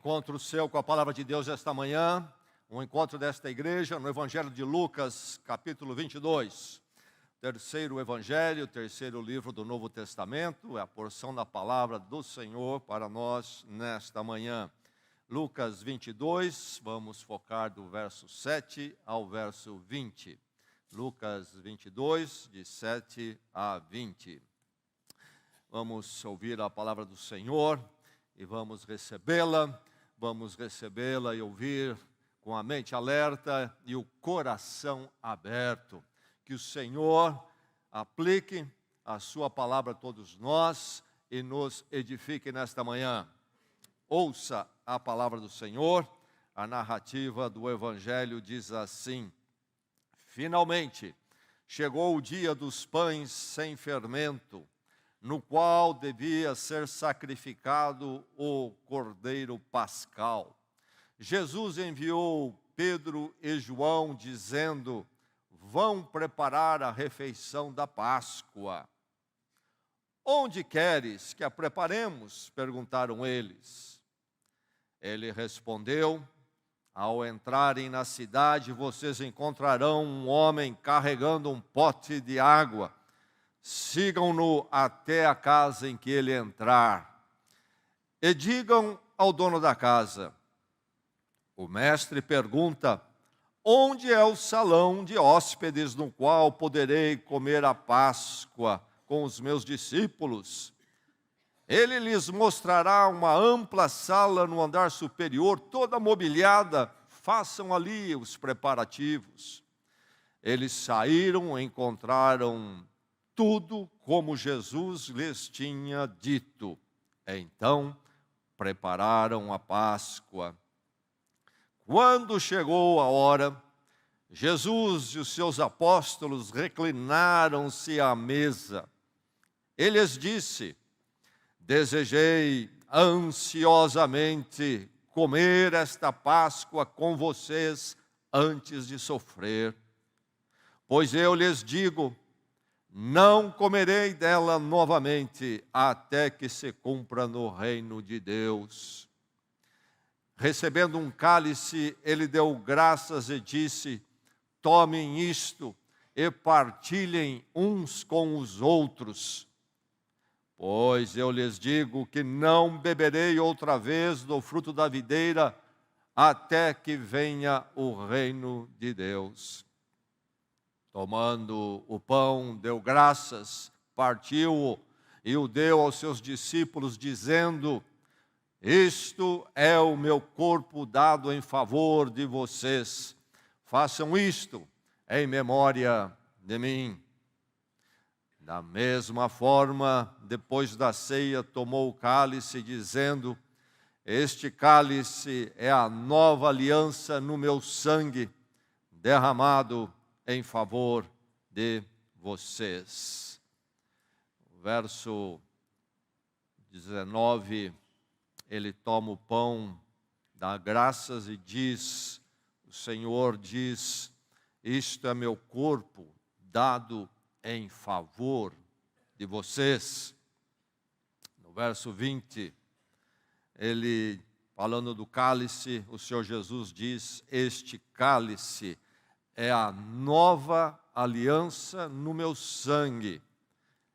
encontro seu com a palavra de Deus esta manhã, um encontro desta igreja no Evangelho de Lucas, capítulo 22. Terceiro evangelho, terceiro livro do Novo Testamento, é a porção da palavra do Senhor para nós nesta manhã. Lucas 22, vamos focar do verso 7 ao verso 20. Lucas 22, de 7 a 20. Vamos ouvir a palavra do Senhor e vamos recebê-la e ouvir com a mente alerta e o coração aberto. Que o Senhor aplique a sua palavra a todos nós e nos edifique nesta manhã. Ouça a palavra do Senhor, a narrativa do Evangelho diz assim: Finalmente, chegou o dia dos pães sem fermento, no qual devia ser sacrificado o Cordeiro Pascal. Jesus enviou Pedro e João, dizendo: Vão preparar a refeição da Páscoa. Onde queres que a preparemos? Perguntaram eles. Ele respondeu: Ao entrarem na cidade, vocês encontrarão um homem carregando um pote de água. Sigam-no até a casa em que ele entrar. E digam ao dono da casa: O mestre pergunta: Onde é o salão de hóspedes no qual poderei comer a Páscoa com os meus discípulos? Ele lhes mostrará uma ampla sala no andar superior, toda mobiliada. Façam ali os preparativos. Eles saíram e encontraram tudo como Jesus lhes tinha dito. Então, prepararam a Páscoa. Quando chegou a hora, Jesus e os seus apóstolos reclinaram-se à mesa. Ele lhes disse: Desejei ansiosamente comer esta Páscoa com vocês antes de sofrer. Pois eu lhes digo, não comerei dela novamente até que se cumpra no reino de Deus. Recebendo um cálice, ele deu graças e disse: Tomem isto e partilhem uns com os outros. Pois eu lhes digo que não beberei outra vez do fruto da videira até que venha o reino de Deus. Tomando o pão, deu graças, partiu-o e o deu aos seus discípulos, dizendo: Isto é o meu corpo dado em favor de vocês. Façam isto em memória de mim. Da mesma forma, depois da ceia, tomou o cálice, dizendo: Este cálice é a nova aliança no meu sangue, derramado em favor de vocês. Verso 19, ele toma o pão, dá graças e diz, o Senhor diz: Isto é meu corpo dado em favor de vocês. No verso 20, ele, falando do cálice, o Senhor Jesus diz: Este cálice é a nova aliança no meu sangue,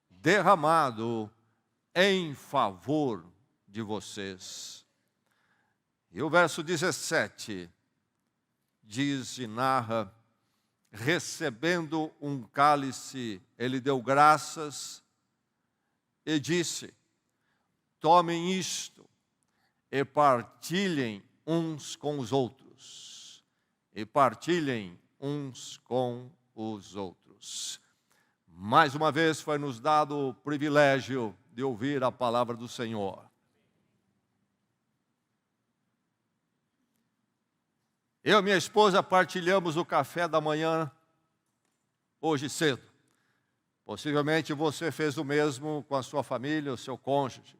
derramado em favor de vocês. E o verso 17 diz e narra: Recebendo um cálice, ele deu graças e disse: Tomem isto e partilhem uns com os outros. E partilhem uns com os outros. Mais uma vez foi nos dado o privilégio de ouvir a palavra do Senhor. Eu e minha esposa partilhamos o café da manhã hoje cedo. Possivelmente você fez o mesmo com a sua família, o seu cônjuge.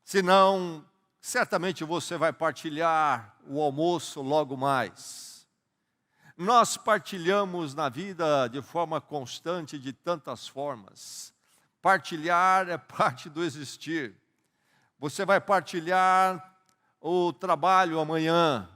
Se não, certamente você vai partilhar o almoço logo mais. Nós partilhamos na vida de forma constante, de tantas formas. Partilhar é parte do existir. Você vai partilhar o trabalho amanhã,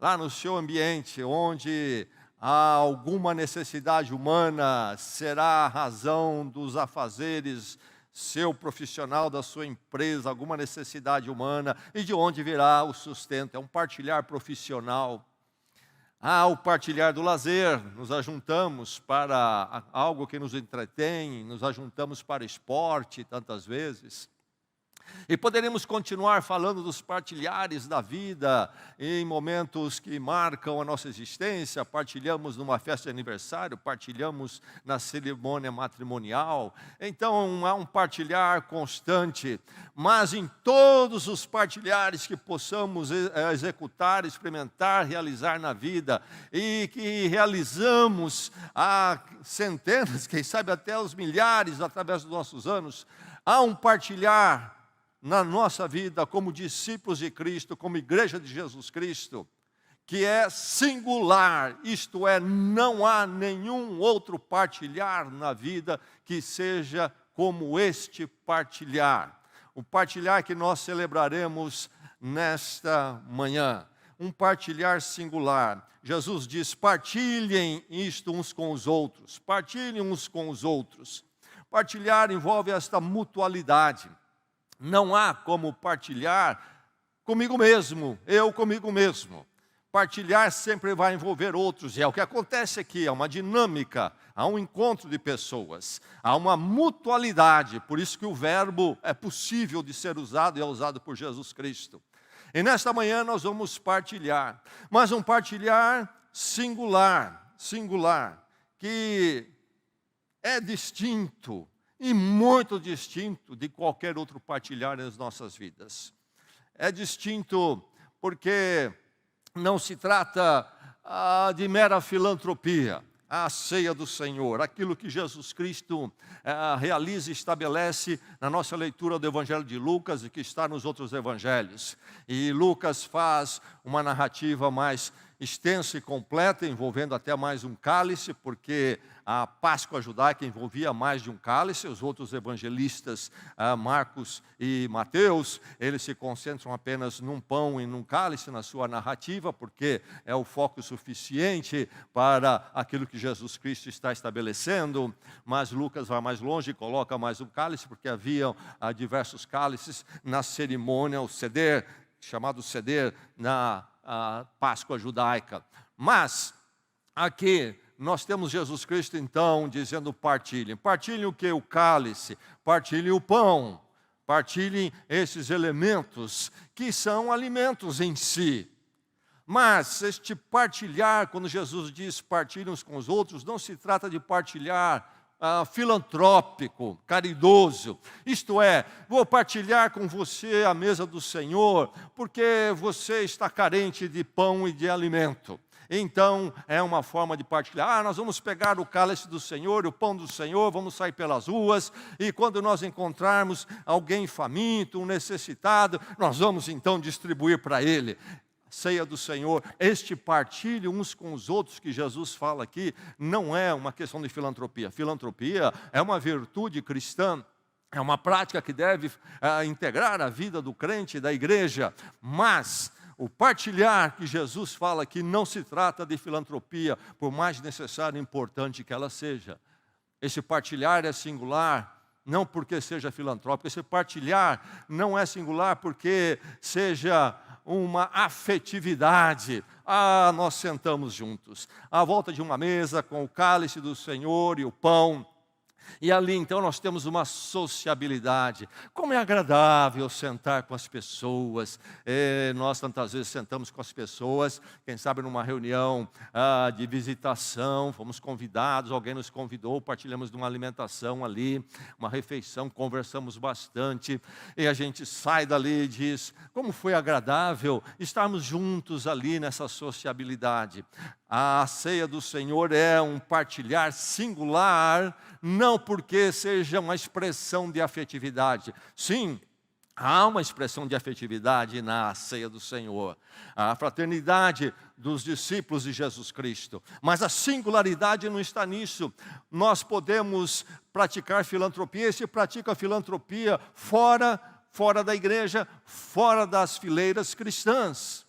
lá no seu ambiente, onde há alguma necessidade humana, será a razão dos afazeres, seu profissional da sua empresa, alguma necessidade humana, e de onde virá o sustento. É um partilhar profissional. O partilhar do lazer, nos ajuntamos para algo que nos entretém, nos ajuntamos para esporte tantas vezes. E poderemos continuar falando dos partilhares da vida, em momentos que marcam a nossa existência. Partilhamos numa festa de aniversário, partilhamos na cerimônia matrimonial. Então há um partilhar constante, mas em todos os partilhares que possamos executar, experimentar, realizar na vida, e que realizamos há centenas, quem sabe até os milhares através dos nossos anos, há um partilhar na nossa vida como discípulos de Cristo, como igreja de Jesus Cristo, que é singular, isto é, não há nenhum outro partilhar na vida que seja como este partilhar. O partilhar que nós celebraremos nesta manhã, um partilhar singular. Jesus diz: partilhem isto uns com os outros, partilhem uns com os outros. Partilhar envolve esta mutualidade. Não há como partilhar comigo mesmo, eu comigo mesmo. Partilhar sempre vai envolver outros, e é o que acontece aqui, é uma dinâmica, há um encontro de pessoas, há uma mutualidade, por isso que o verbo é possível de ser usado e é usado por Jesus Cristo. E nesta manhã nós vamos partilhar, mas um partilhar singular, que é distinto, e muito distinto de qualquer outro partilhar nas nossas vidas. É distinto porque não se trata de mera filantropia, a ceia do Senhor, aquilo que Jesus Cristo realiza e estabelece na nossa leitura do Evangelho de Lucas e que está nos outros evangelhos. E Lucas faz uma narrativa mais extensa e completa, envolvendo até mais um cálice, porque a Páscoa judaica envolvia mais de um cálice. Os outros evangelistas, Marcos e Mateus, eles se concentram apenas num pão e num cálice na sua narrativa, porque é o foco suficiente para aquilo que Jesus Cristo está estabelecendo. Mas Lucas vai mais longe e coloca mais um cálice, porque havia diversos cálices na cerimônia, o seder, chamado seder na Páscoa judaica. Mas aqui nós temos Jesus Cristo então dizendo: partilhem. Partilhem o que? O cálice, partilhem o pão, partilhem esses elementos que são alimentos em si. Mas este partilhar, quando Jesus diz partilhem uns com os outros, não se trata de partilhar filantrópico, caridoso. Isto é, vou partilhar com você a mesa do Senhor, porque você está carente de pão e de alimento. Então, é uma forma de partilhar. Nós vamos pegar o cálice do Senhor, o pão do Senhor, vamos sair pelas ruas, e quando nós encontrarmos alguém faminto, um necessitado, nós vamos então distribuir para ele. Ceia do Senhor, este partilho uns com os outros que Jesus fala aqui, não é uma questão de filantropia. Filantropia é uma virtude cristã, é uma prática que deve integrar a vida do crente, da igreja. Mas o partilhar que Jesus fala aqui não se trata de filantropia, por mais necessária e importante que ela seja. Esse partilhar é singular, não porque seja filantrópico. Esse partilhar não é singular porque seja uma afetividade. Nós sentamos juntos, à volta de uma mesa, com o cálice do Senhor e o pão. E ali então nós temos uma sociabilidade. Como é agradável sentar com as pessoas. Nós tantas vezes sentamos com as pessoas, quem sabe numa reunião de visitação, fomos convidados, alguém nos convidou, partilhamos de uma alimentação ali, uma refeição, conversamos bastante, e a gente sai dali e diz: como foi agradável estarmos juntos ali nessa sociabilidade. A ceia do Senhor é um partilhar singular, não porque seja uma expressão de afetividade. Sim, há uma expressão de afetividade na ceia do Senhor, a fraternidade dos discípulos de Jesus Cristo. Mas a singularidade não está nisso. Nós podemos praticar filantropia, e se pratica filantropia fora fora da igreja, fora das fileiras cristãs.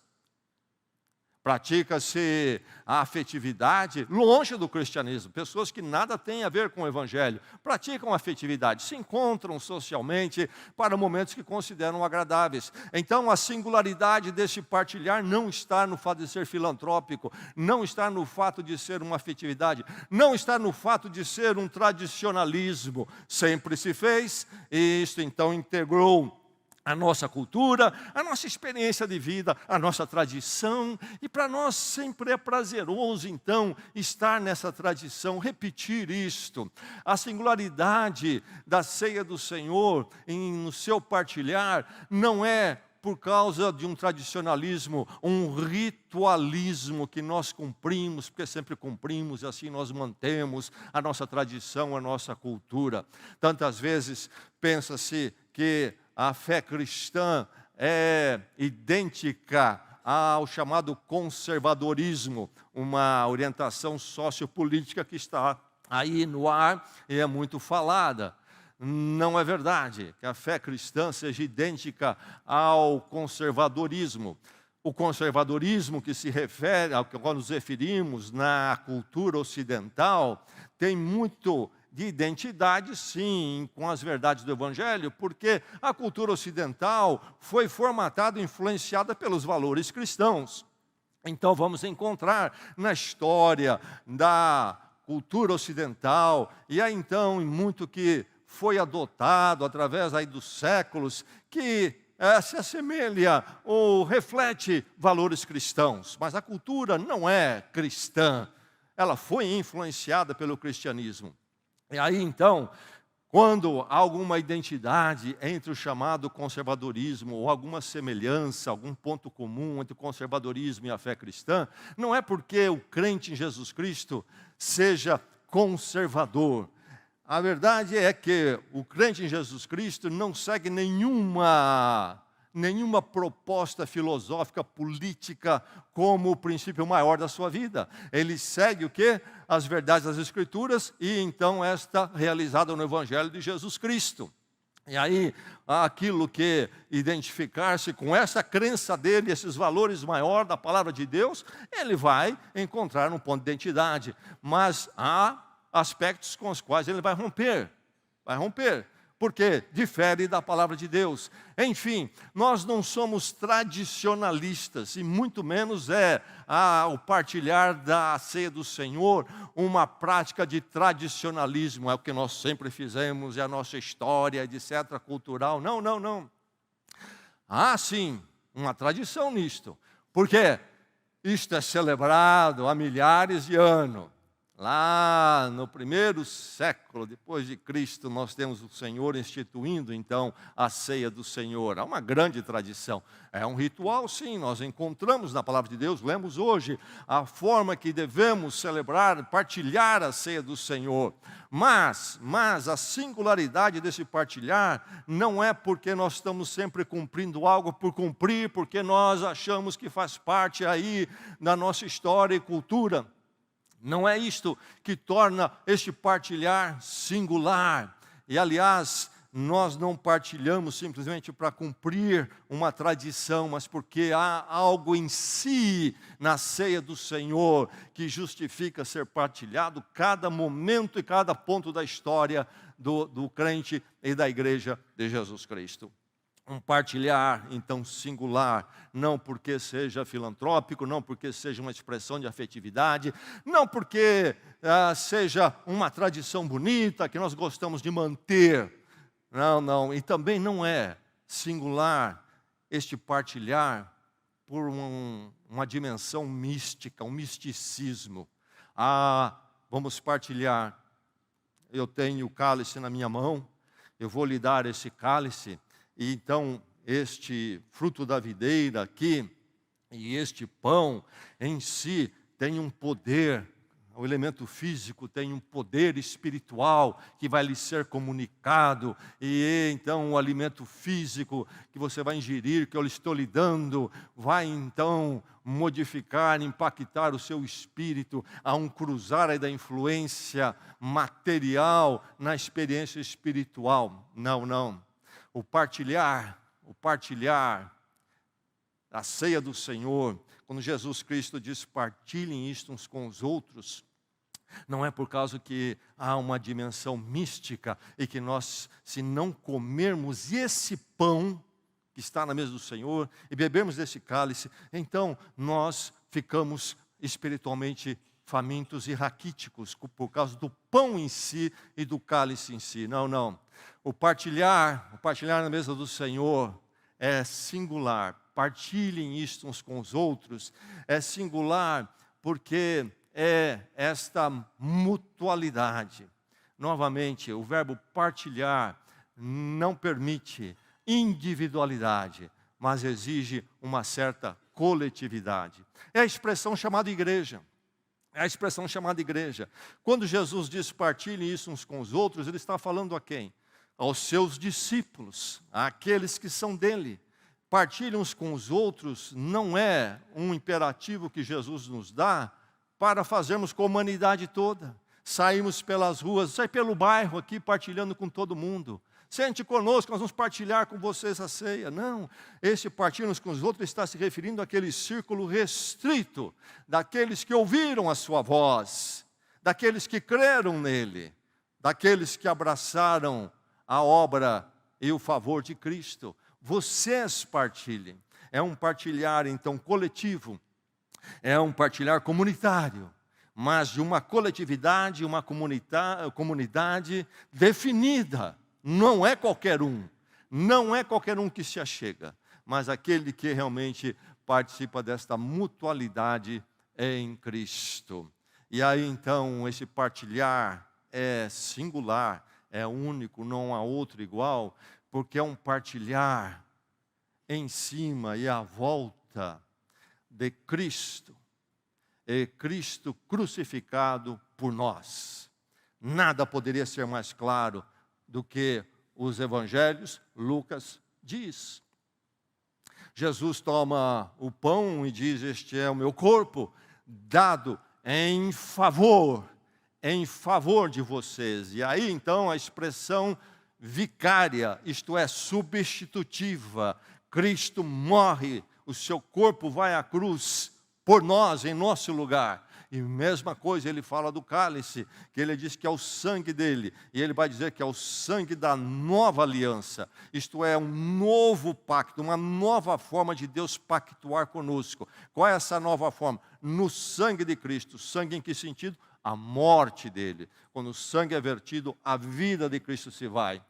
Pratica-se a afetividade longe do cristianismo. Pessoas que nada têm a ver com o evangelho praticam a afetividade, se encontram socialmente para momentos que consideram agradáveis. Então a singularidade desse partilhar não está no fato de ser filantrópico, não está no fato de ser uma afetividade, não está no fato de ser um tradicionalismo. Sempre se fez e isso então integrou a nossa cultura, a nossa experiência de vida, a nossa tradição, e para nós sempre é prazeroso, então, estar nessa tradição, repetir isto. A singularidade da ceia do Senhor, no seu partilhar, não é por causa de um tradicionalismo, um ritualismo que nós cumprimos, porque sempre cumprimos, e assim nós mantemos a nossa tradição, a nossa cultura. Tantas vezes pensa-se que a fé cristã é idêntica ao chamado conservadorismo, uma orientação sociopolítica que está aí no ar e é muito falada. Não é verdade que a fé cristã seja idêntica ao conservadorismo. O conservadorismo que se refere ao que nós nos referimos na cultura ocidental tem muito de identidade, sim, com as verdades do Evangelho, porque a cultura ocidental foi formatada e influenciada pelos valores cristãos. Então vamos encontrar na história da cultura ocidental, e aí então em muito que foi adotado através aí dos séculos, que se assemelha ou reflete valores cristãos, mas a cultura não é cristã, ela foi influenciada pelo cristianismo. E aí, então, quando há alguma identidade entre o chamado conservadorismo, ou alguma semelhança, algum ponto comum entre o conservadorismo e a fé cristã, não é porque o crente em Jesus Cristo seja conservador. A verdade é que o crente em Jesus Cristo não segue nenhuma proposta filosófica, política, como o princípio maior da sua vida. Ele segue o quê? As verdades das Escrituras, e então esta realizada no Evangelho de Jesus Cristo. E aí, aquilo que identificar-se com essa crença dele, esses valores maiores da palavra de Deus, ele vai encontrar um ponto de identidade. Mas há aspectos com os quais ele vai romper, porque difere da palavra de Deus. Enfim, nós não somos tradicionalistas, e muito menos o partilhar da ceia do Senhor uma prática de tradicionalismo, é o que nós sempre fizemos, é a nossa história, etc., cultural. Não. Há sim uma tradição nisto, porque isto é celebrado há milhares de anos. Lá no primeiro século depois de Cristo, nós temos o Senhor instituindo, então, a ceia do Senhor. Há uma grande tradição. É um ritual, sim, nós encontramos na palavra de Deus, lemos hoje a forma que devemos celebrar, partilhar a ceia do Senhor. Mas a singularidade desse partilhar não é porque nós estamos sempre cumprindo algo por cumprir, porque nós achamos que faz parte aí da nossa história e cultura. Não é isto que torna este partilhar singular. E, aliás, nós não partilhamos simplesmente para cumprir uma tradição, mas porque há algo em si na ceia do Senhor que justifica ser partilhado cada momento e cada ponto da história do crente e da igreja de Jesus Cristo. Um partilhar, então, singular, não porque seja filantrópico, não porque seja uma expressão de afetividade, não porque seja uma tradição bonita que nós gostamos de manter. Não, e também não é singular este partilhar por uma dimensão mística, um misticismo. Vamos partilhar, eu tenho o cálice na minha mão, eu vou lhe dar esse cálice. E então, este fruto da videira aqui, e este pão em si, tem um poder, o elemento físico tem um poder espiritual que vai lhe ser comunicado, e então o alimento físico que você vai ingerir, que eu estou lhe dando, vai então modificar, impactar o seu espírito, a um cruzar aí da influência material na experiência espiritual. Não. O partilhar a ceia do Senhor, quando Jesus Cristo diz partilhem isto uns com os outros, não é por causa que há uma dimensão mística e que nós, se não comermos esse pão que está na mesa do Senhor e bebermos desse cálice, então nós ficamos espiritualmente famintos e raquíticos por causa do pão em si e do cálice em si. Não. O partilhar na mesa do Senhor é singular. Partilhem isto uns com os outros. É singular porque é esta mutualidade. Novamente, o verbo partilhar não permite individualidade, mas exige uma certa coletividade. É a expressão chamada igreja. Quando Jesus diz partilhem isso uns com os outros, ele está falando a quem? Aos seus discípulos, àqueles que são dele. Partilhem uns com os outros não é um imperativo que Jesus nos dá para fazermos com a humanidade toda. Saímos pelas ruas, sai pelo bairro aqui partilhando com todo mundo. Sente conosco, nós vamos partilhar com vocês a ceia. Não, esse partilhar uns com os outros está se referindo àquele círculo restrito, daqueles que ouviram a sua voz, daqueles que creram nele, daqueles que abraçaram a obra e o favor de Cristo. Vocês partilhem. É um partilhar, então, coletivo. É um partilhar comunitário, mas de uma coletividade, uma comunidade definida. Não é qualquer um que se achega, mas aquele que realmente participa desta mutualidade em Cristo. E aí então esse partilhar é singular, é único, não há outro igual, porque é um partilhar em cima e à volta de Cristo, e Cristo crucificado por nós. Nada poderia ser mais claro do que os evangelhos. Lucas diz. Jesus toma o pão e diz: este é o meu corpo, dado em favor de vocês. E aí então a expressão vicária, isto é, substitutiva. Cristo morre, o seu corpo vai à cruz por nós, em nosso lugar. E mesma coisa ele fala do cálice, que ele diz que é o sangue dele, e ele vai dizer que é o sangue da nova aliança, isto é, um novo pacto, uma nova forma de Deus pactuar conosco. Qual é essa nova forma? No sangue de Cristo. Sangue em que sentido? A morte dele. Quando o sangue é vertido, a vida de Cristo se vai.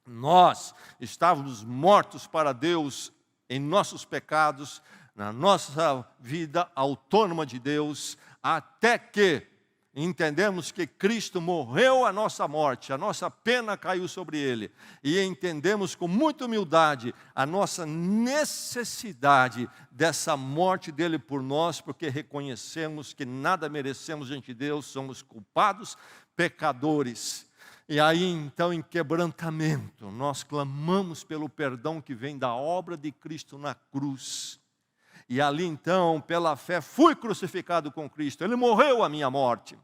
Nós estávamos mortos para Deus em nossos pecados, na nossa vida autônoma de Deus, até que entendemos que Cristo morreu a nossa morte, a nossa pena caiu sobre Ele, e entendemos com muita humildade a nossa necessidade dessa morte dEle por nós, porque reconhecemos que nada merecemos diante de Deus, somos culpados, pecadores. E aí então em quebrantamento, nós clamamos pelo perdão que vem da obra de Cristo na cruz. E ali então, pela fé, fui crucificado com Cristo. Ele morreu a minha morte,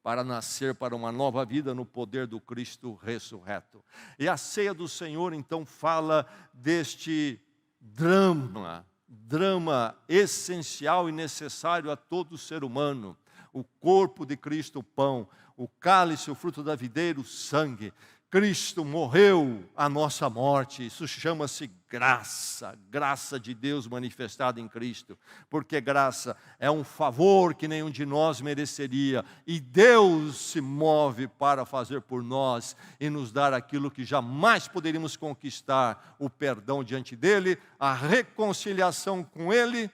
para nascer para uma nova vida no poder do Cristo ressurreto. E a ceia do Senhor então fala deste drama essencial e necessário a todo ser humano. O corpo de Cristo, o pão, o cálice, o fruto da videira, o sangue. Cristo morreu a nossa morte. Isso chama-se graça, graça de Deus manifestada em Cristo, porque graça é um favor que nenhum de nós mereceria, e Deus se move para fazer por nós e nos dar aquilo que jamais poderíamos conquistar: o perdão diante dEle, a reconciliação com Ele,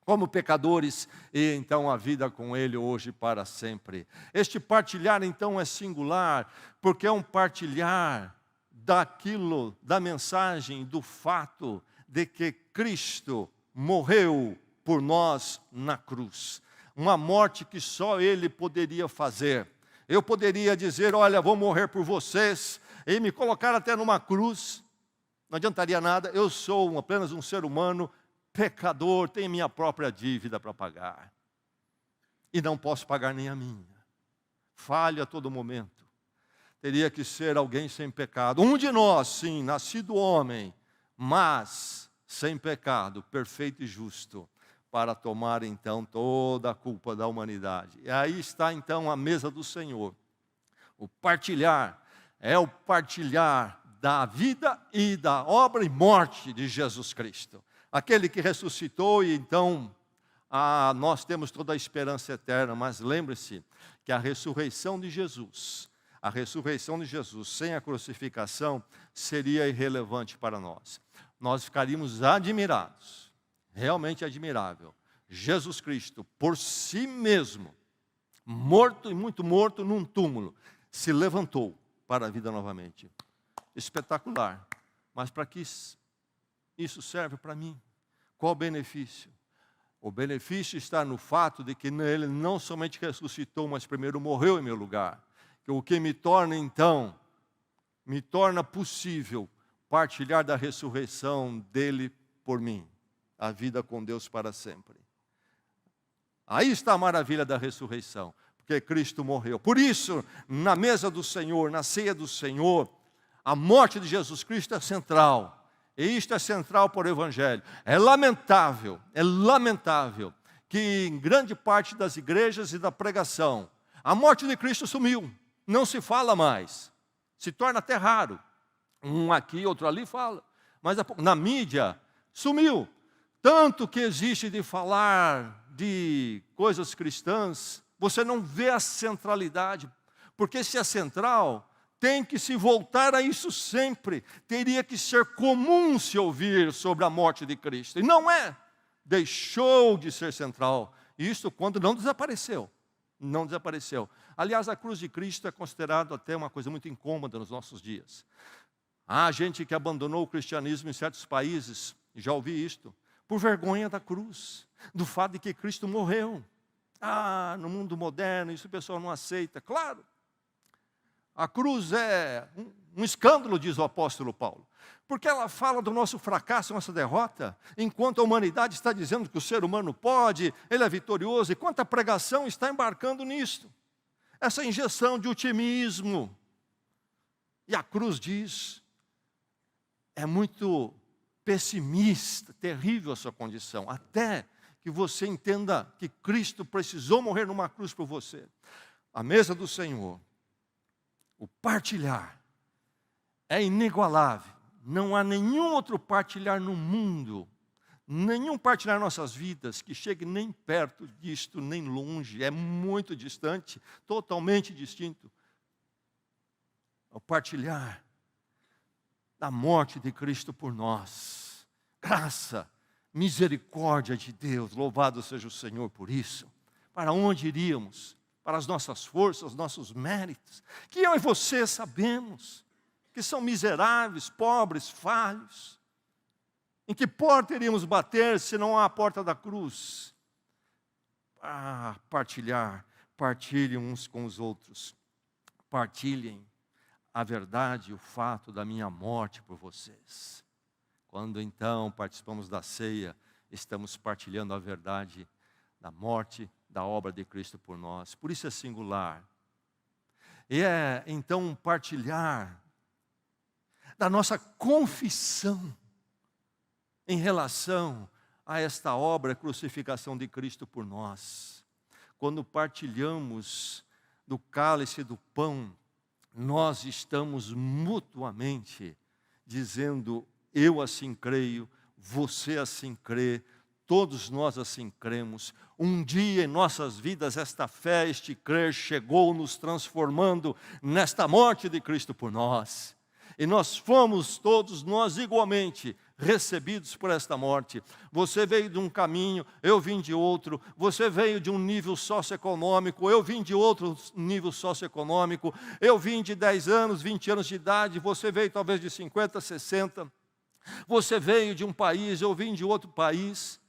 como pecadores, e então a vida com Ele hoje para sempre. Este partilhar então é singular, porque é um partilhar daquilo, da mensagem, do fato de que Cristo morreu por nós na cruz. Uma morte que só Ele poderia fazer. Eu poderia dizer: olha, vou morrer por vocês, e me colocar até numa cruz, não adiantaria nada. Eu sou apenas um ser humano, pecador, tenho minha própria dívida para pagar, e não posso pagar nem a minha, falho a todo momento. teria que ser alguém sem pecado. Um de nós, sim, nascido homem, mas sem pecado, perfeito e justo, para tomar então toda a culpa da humanidade. E aí está então a mesa do Senhor. O partilhar é o partilhar da vida e da obra e morte de Jesus Cristo. Aquele que ressuscitou e então nós temos toda a esperança eterna, mas lembre-se que a ressurreição de Jesus sem a crucificação seria irrelevante para nós. Nós ficaríamos admirados, realmente admirável. Jesus Cristo, por si mesmo, morto e muito morto num túmulo, se levantou para a vida novamente. Espetacular. Mas para que isso serve para mim? Qual o benefício? O benefício está no fato de que ele não somente ressuscitou, mas primeiro morreu em meu lugar. O que me torna possível partilhar da ressurreição dele por mim. A vida com Deus para sempre. Aí está a maravilha da ressurreição, porque Cristo morreu. Por isso, na mesa do Senhor, na ceia do Senhor, a morte de Jesus Cristo é central. E isto é central para o Evangelho. É lamentável que em grande parte das igrejas e da pregação, a morte de Cristo sumiu. Não se fala mais. Se torna até raro. Um aqui, outro ali fala. Mas na mídia, sumiu. Tanto que existe de falar de coisas cristãs, você não vê a centralidade. Porque se é central, tem que se voltar a isso sempre. Teria que ser comum se ouvir sobre a morte de Cristo. E não é. Deixou de ser central. Isso quando não desapareceu. Não desapareceu. Aliás, a cruz de Cristo é considerado até uma coisa muito incômoda nos nossos dias. Há gente que abandonou o cristianismo em certos países, já ouvi isto, por vergonha da cruz, do fato de que Cristo morreu. No mundo moderno isso o pessoal não aceita. Claro, a cruz é um escândalo, diz o apóstolo Paulo, porque ela fala do nosso fracasso, nossa derrota, enquanto a humanidade está dizendo que o ser humano pode, ele é vitorioso, e quanta pregação está embarcando nisto. Essa injeção de otimismo. E a cruz diz, é muito pessimista, terrível a sua condição, até que você entenda que Cristo precisou morrer numa cruz por você. A mesa do Senhor, o partilhar, é inigualável. Não há nenhum outro partilhar no mundo, nenhum partilhar nossas vidas que chegue nem perto disto, nem longe. É muito distante, totalmente distinto. O partilhar da morte de Cristo por nós. Graça, misericórdia de Deus, louvado seja o Senhor por isso. Para onde iríamos? Para as nossas forças, nossos méritos, que eu e você sabemos que são miseráveis, pobres, falhos. Em que porta iríamos bater se não há a porta da cruz? Partilhem uns com os outros. Partilhem a verdade e o fato da minha morte por vocês. Quando então participamos da ceia, estamos partilhando a verdade da morte, da obra de Cristo por nós. Por isso é singular. E é então partilhar da nossa confissão em relação a esta obra, a crucificação de Cristo por nós. Quando partilhamos do cálice e do pão, nós estamos mutuamente dizendo, eu assim creio, você assim crê, todos nós assim cremos. Um dia em nossas vidas esta fé, este crer chegou nos transformando nesta morte de Cristo por nós. E nós fomos todos nós igualmente recebidos por esta morte. Você veio de um caminho, eu vim de outro. Você veio de um nível socioeconômico, eu vim de outro nível socioeconômico. Eu vim de 10 anos, 20 anos de idade, você veio talvez de 50, 60. Você veio de um país, eu vim de outro país.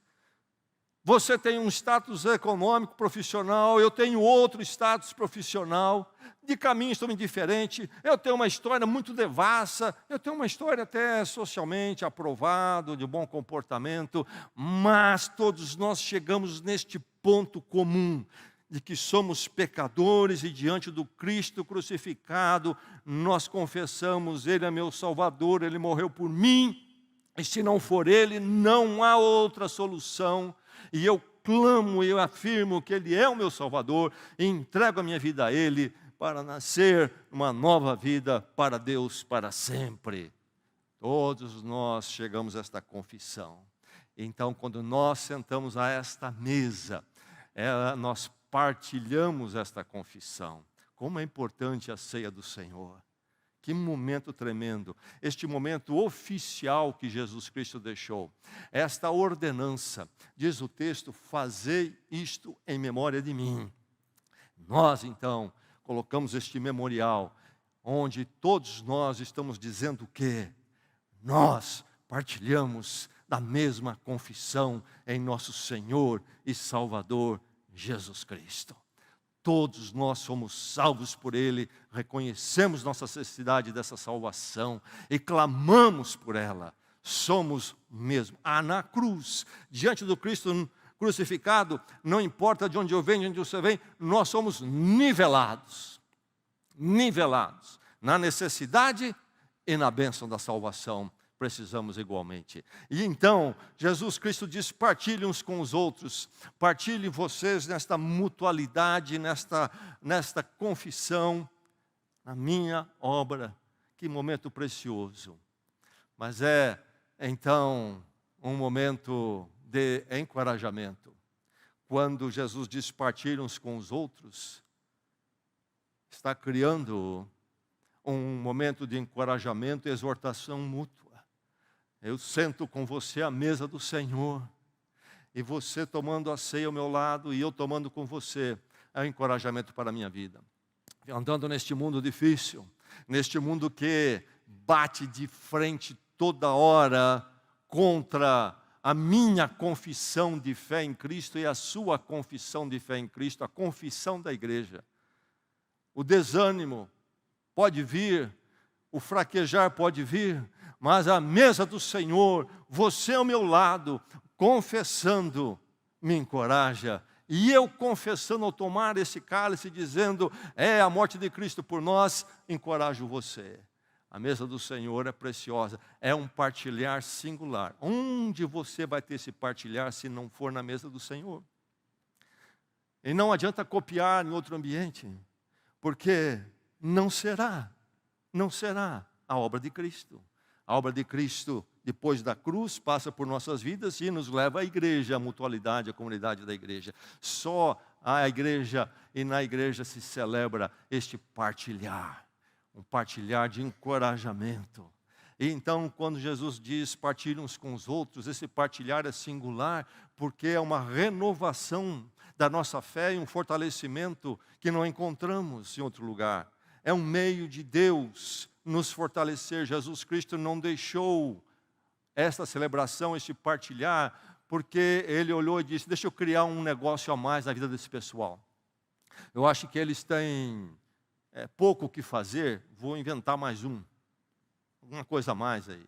Você tem um status econômico, profissional, eu tenho outro status profissional, de caminhos também diferentes, eu tenho uma história muito devassa, eu tenho uma história até socialmente aprovado, de bom comportamento, mas todos nós chegamos neste ponto comum, de que somos pecadores e diante do Cristo crucificado, nós confessamos, Ele é meu Salvador, Ele morreu por mim, e se não for Ele, não há outra solução, e eu clamo e eu afirmo que Ele é o meu Salvador, e entrego a minha vida a Ele, para nascer uma nova vida para Deus para sempre. Todos nós chegamos a esta confissão. Então, quando nós sentamos a esta mesa, nós partilhamos esta confissão. Como é importante a ceia do Senhor. Que momento tremendo. Este momento oficial que Jesus Cristo deixou. Esta ordenança, diz o texto, fazei isto em memória de mim. Nós, então, colocamos este memorial, onde todos nós estamos dizendo o quê? Nós partilhamos da mesma confissão em nosso Senhor e Salvador Jesus Cristo. Todos nós somos salvos por Ele, reconhecemos nossa necessidade dessa salvação e clamamos por ela. Somos mesmo. Na cruz, diante do Cristo crucificado, não importa de onde eu venho, de onde você vem, nós somos nivelados. Nivelados na necessidade e na bênção da salvação. Precisamos igualmente. E então, Jesus Cristo diz, partilhem uns com os outros, partilhem vocês nesta mutualidade, nesta confissão, na minha obra. Que momento precioso. Mas então, um momento de encorajamento. Quando Jesus diz, partilhem uns com os outros, está criando um momento de encorajamento e exortação mútua. Eu sento com você à mesa do Senhor, e você tomando a ceia ao meu lado, e eu tomando com você, é um encorajamento para a minha vida. Andando neste mundo difícil, neste mundo que bate de frente toda hora contra a minha confissão de fé em Cristo e a sua confissão de fé em Cristo, a confissão da igreja. O desânimo pode vir, o fraquejar pode vir, mas a mesa do Senhor, você ao meu lado, confessando, me encoraja. E eu confessando ao tomar esse cálice, dizendo, é a morte de Cristo por nós, encorajo você. A mesa do Senhor é preciosa, é um partilhar singular. Onde você vai ter esse partilhar se não for na mesa do Senhor? E não adianta copiar em outro ambiente, porque não será a obra de Cristo. A obra de Cristo, depois da cruz, passa por nossas vidas e nos leva à igreja, à mutualidade, à comunidade da igreja. Só a igreja, e na igreja se celebra este partilhar, um partilhar de encorajamento. E então, quando Jesus diz, partilhem uns com os outros, esse partilhar é singular, porque é uma renovação da nossa fé e um fortalecimento que não encontramos em outro lugar. É um meio de Deus nos fortalecer. Jesus Cristo não deixou esta celebração, este partilhar, porque Ele olhou e disse, deixa eu criar um negócio a mais na vida desse pessoal. Eu acho que eles têm pouco o que fazer, vou inventar mais alguma coisa a mais aí.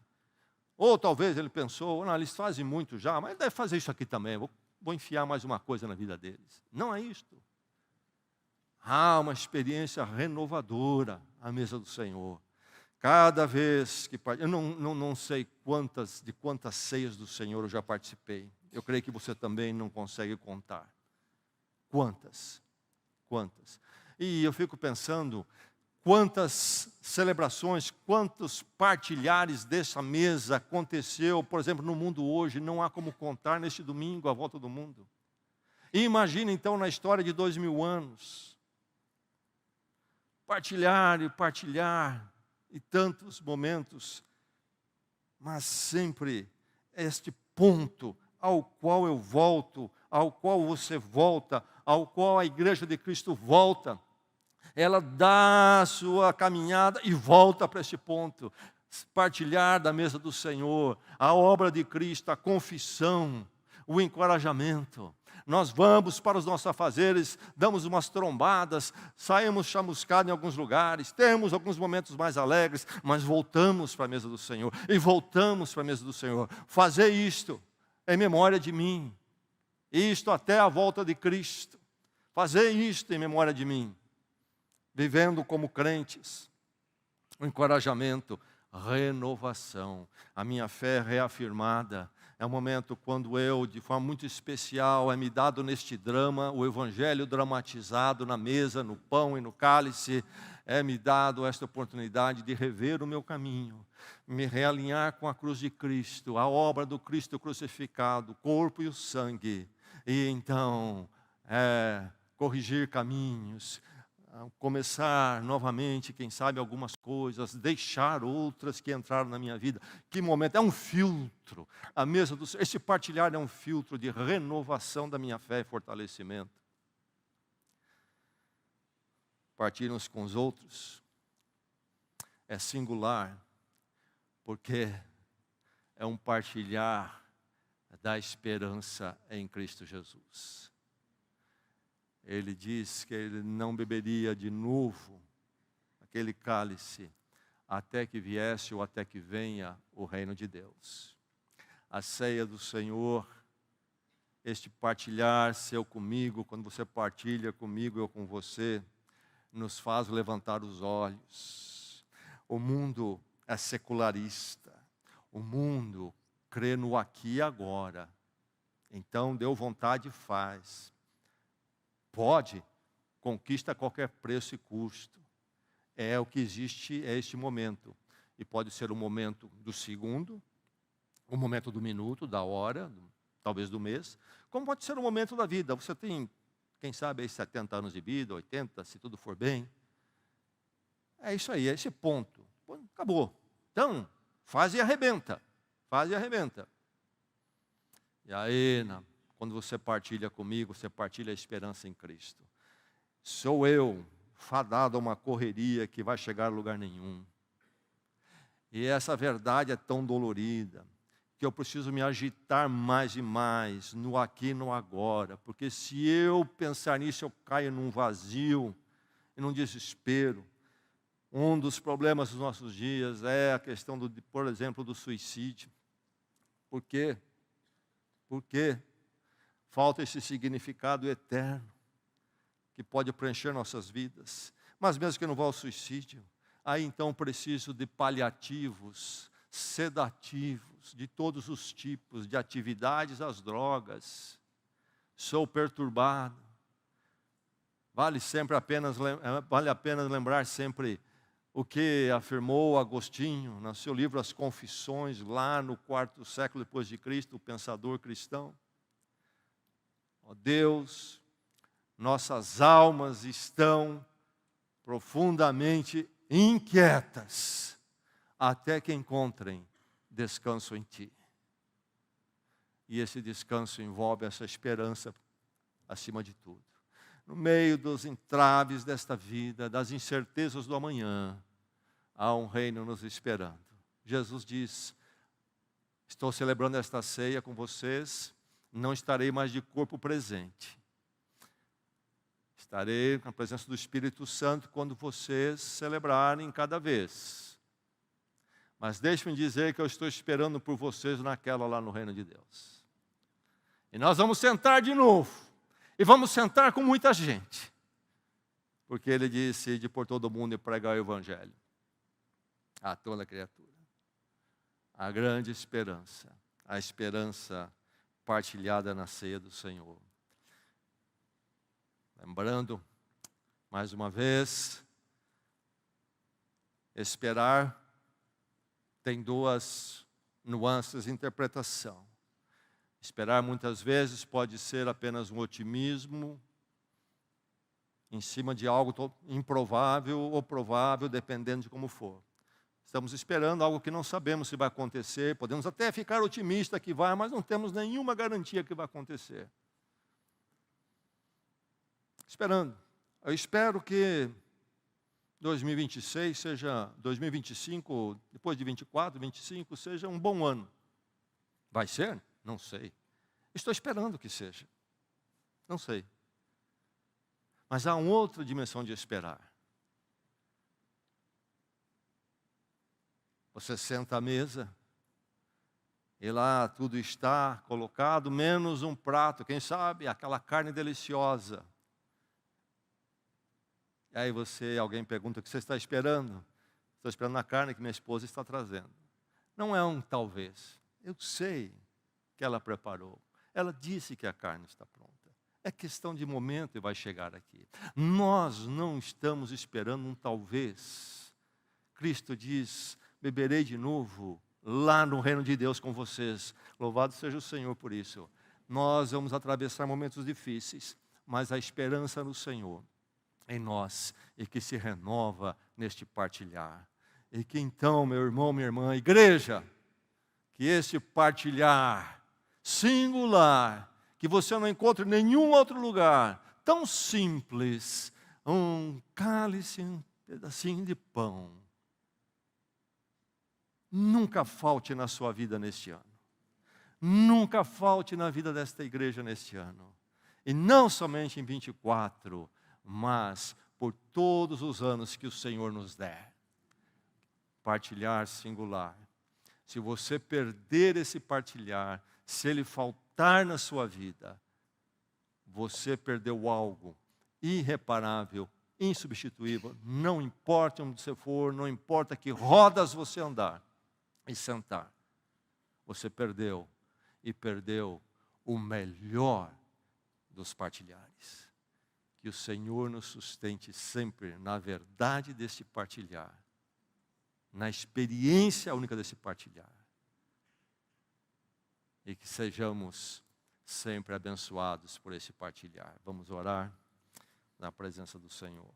Ou talvez ele pensou, não, eles fazem muito já, mas deve fazer isso aqui também, vou enfiar mais uma coisa na vida deles. Não é isto. Há uma experiência renovadora à mesa do Senhor. Cada vez que... Eu não sei de quantas ceias do Senhor eu já participei. Eu creio que você também não consegue contar. Quantas? E eu fico pensando, quantas celebrações, quantos partilhares dessa mesa aconteceu, por exemplo, no mundo hoje, não há como contar neste domingo, à volta do mundo. E imagina então na história de 2000 anos, partilhar e tantos momentos, mas sempre este ponto ao qual eu volto, ao qual você volta, ao qual a igreja de Cristo volta. Ela dá a sua caminhada e volta para este ponto. Partilhar da mesa do Senhor, a obra de Cristo, a confissão, o encorajamento. Nós vamos para os nossos afazeres, damos umas trombadas, saímos chamuscados em alguns lugares, temos alguns momentos mais alegres, mas voltamos para a mesa do Senhor, e voltamos para a mesa do Senhor. Fazer isto em memória de mim, isto até a volta de Cristo. Fazei isto em memória de mim, vivendo como crentes. O encorajamento, renovação, a minha fé reafirmada. É um momento quando eu, de forma muito especial, é me dado neste drama, o evangelho dramatizado na mesa, no pão e no cálice, é me dado esta oportunidade de rever o meu caminho, me realinhar com a cruz de Cristo, a obra do Cristo crucificado, o corpo e o sangue, e então corrigir caminhos, começar novamente, quem sabe, algumas coisas, deixar outras que entraram na minha vida. Que momento, é um filtro. A mesa do Senhor, esse partilhar é um filtro de renovação da minha fé e fortalecimento. Partir uns com os outros é singular, porque é um partilhar da esperança em Cristo Jesus. Ele diz que ele não beberia de novo aquele cálice até que viesse ou até que venha o reino de Deus. A ceia do Senhor, este partilhar seu comigo, quando você partilha comigo, eu com você, nos faz levantar os olhos. O mundo é secularista, o mundo crê no aqui e agora. Então, deu vontade, faz. Pode, conquista a qualquer preço e custo. É o que existe, é este momento. E pode ser o momento do segundo, o momento do minuto, da hora, talvez do mês, como pode ser o momento da vida. Você tem, quem sabe, aí 70 anos de vida, 80, se tudo for bem. É isso aí, é esse ponto. Acabou. Então, faz e arrebenta. Faz e arrebenta. E aí, quando você partilha comigo, você partilha a esperança em Cristo. Sou eu, fadado a uma correria que vai chegar a lugar nenhum. E essa verdade é tão dolorida, que eu preciso me agitar mais e mais, no aqui e no agora. Porque se eu pensar nisso, eu caio num vazio e num desespero. Um dos problemas dos nossos dias é a questão, por exemplo, do suicídio. Por quê? Por quê? Falta esse significado eterno que pode preencher nossas vidas. Mas mesmo que não vá ao suicídio, aí então preciso de paliativos, sedativos, de todos os tipos, de atividades às drogas. Sou perturbado. Vale a pena lembrar sempre o que afirmou Agostinho no seu livro As Confissões, lá no 4º século depois de Cristo, o pensador cristão. Ó Deus, nossas almas estão profundamente inquietas até que encontrem descanso em Ti. E esse descanso envolve essa esperança acima de tudo. No meio dos entraves desta vida, das incertezas do amanhã, há um reino nos esperando. Jesus diz: estou celebrando esta ceia com vocês, não estarei mais de corpo presente. Estarei na presença do Espírito Santo quando vocês celebrarem cada vez. Mas deixe-me dizer que eu estou esperando por vocês naquela lá no reino de Deus. E nós vamos sentar de novo. E vamos sentar com muita gente. Porque ele disse: ide por todo mundo e pregar o Evangelho a toda criatura. A grande esperança. A esperança partilhada na ceia do Senhor. Lembrando, mais uma vez, esperar tem duas nuances de interpretação. Esperar muitas vezes pode ser apenas um otimismo em cima de algo improvável ou provável, dependendo de como for. Estamos esperando algo que não sabemos se vai acontecer, podemos até ficar otimistas que vai, mas não temos nenhuma garantia que vai acontecer. Esperando. Eu espero que 2026 seja, 2025, depois de 24, 25, seja um bom ano. Vai ser? Não sei. Estou esperando que seja. Não sei. Mas há uma outra dimensão de esperar. Você senta à mesa e lá tudo está colocado, menos um prato, quem sabe aquela carne deliciosa Aí alguém pergunta o que você está esperando. Estou esperando a carne que minha esposa está trazendo. Não é um talvez. Eu sei que ela preparou. Ela disse que a carne está pronta. É questão de momento e vai chegar aqui. Nós não estamos esperando um talvez. Cristo diz, beberei de novo lá no reino de Deus com vocês. Louvado seja o Senhor por isso. Nós vamos atravessar momentos difíceis, mas a esperança no Senhor em nós e que se renova neste partilhar. E que então, meu irmão, minha irmã, igreja, que este partilhar singular, que você não encontra em nenhum outro lugar, tão simples, um cálice, um pedacinho de pão, nunca falte na sua vida neste ano. Nunca falte na vida desta igreja neste ano. E não somente em 24, mas por todos os anos que o Senhor nos der. Partilhar singular. Se você perder esse partilhar, se ele faltar na sua vida, você perdeu algo irreparável, insubstituível. Não importa onde você for, não importa que rodas você andar e sentar. Você perdeu, e perdeu o melhor dos partilhares. Que o Senhor nos sustente sempre na verdade desse partilhar, na experiência única desse partilhar. E que sejamos sempre abençoados por esse partilhar. Vamos orar na presença do Senhor.